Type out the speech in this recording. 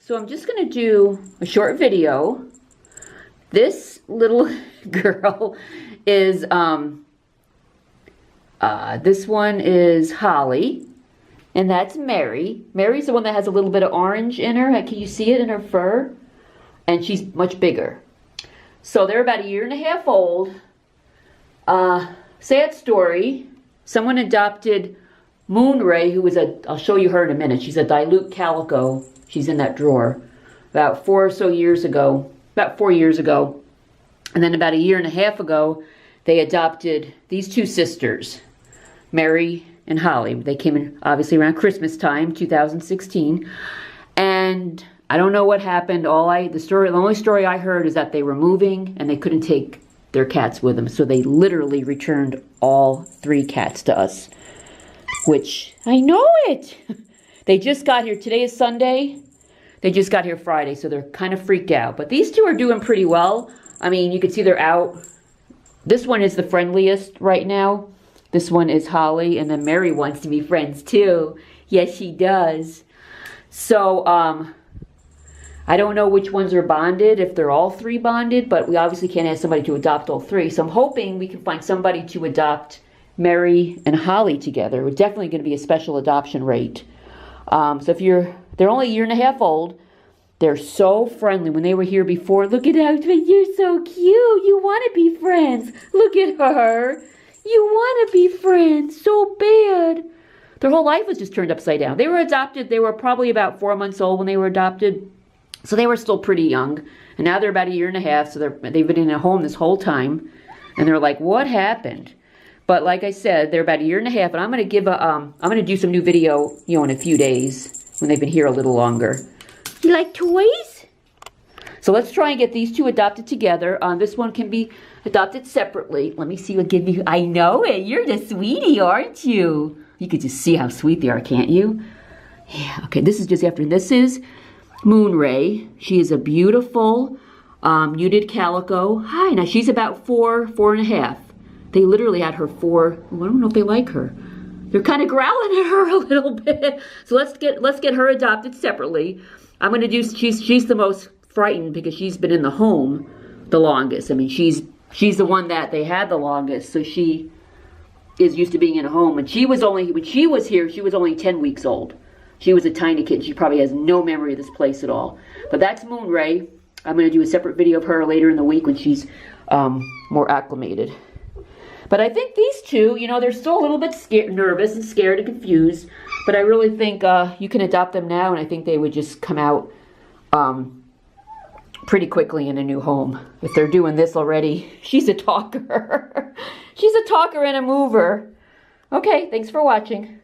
So I'm just going to do a short video. This little girl is, this one is Holly, and that's Merri. Merri's the one that has a little bit of orange in her. Can you see it in her fur? And she's much bigger. So they're about 1.5 years old. Sad story. Someone adopted Moonray, who was I'll show you her in a minute. She's a dilute calico. She's in that drawer. About 4 or so years ago. About 4 years ago. And then about 1.5 years ago, they adopted these two sisters, Merri and Holly. They came in obviously around Christmas time, 2016. And I don't know what happened. The only story I heard is that they were moving and they couldn't take their cats with them. So they literally returned all 3 cats to us. Which, I know it! They just got here. Today is Sunday. They just got here Friday, so they're kind of freaked out. But these two are doing pretty well. I mean, you can see they're out. This one is the friendliest right now. This one is Holly, and then Merri wants to be friends too. Yes, she does. So, I don't know which ones are bonded, if they're all 3 bonded, but we obviously can't ask somebody to adopt all 3. So I'm hoping we can find somebody to adopt Merri and Holly together. It's definitely going to be a special adoption rate. So if they're only 1.5 years old. They're so friendly. When they were here before, look at how, you're so cute. You want to be friends. Look at her. You want to be friends so bad. Their whole life was just turned upside down. They were adopted. They were probably about 4 months old when they were adopted. So they were still pretty young. And now they're about 1.5 years. So they've been in a home this whole time. And they're like, what happened? But like I said, they're about 1.5 years. And I'm going to I'm going to do some new video, in a few days when they've been here a little longer. You like toys? So let's try and get these two adopted together. This one can be adopted separately. Let me see what give you. I know it. You're the sweetie, aren't you? You could just see how sweet they are, can't you? Yeah. Okay. This is just after. This is Moonray. She is a beautiful muted calico. Hi. Now she's about 4.5. They literally had her 4. I don't know if they like her. They're kind of growling at her a little bit. So let's get her adopted separately. I'm going to do, she's the most frightened because she's been in the home the longest. I mean, she's the one that they had the longest. So she is used to being in a home. And when she was here, she was only 10 weeks old. She was a tiny kid. She probably has no memory of this place at all. But that's Moonray. I'm going to do a separate video of her later in the week when she's more acclimated. But I think these two, they're still a little bit nervous and scared and confused. But I really think you can adopt them now, and I think they would just come out pretty quickly in a new home. If they're doing this already, she's a talker. She's a talker and a mover. Okay, thanks for watching.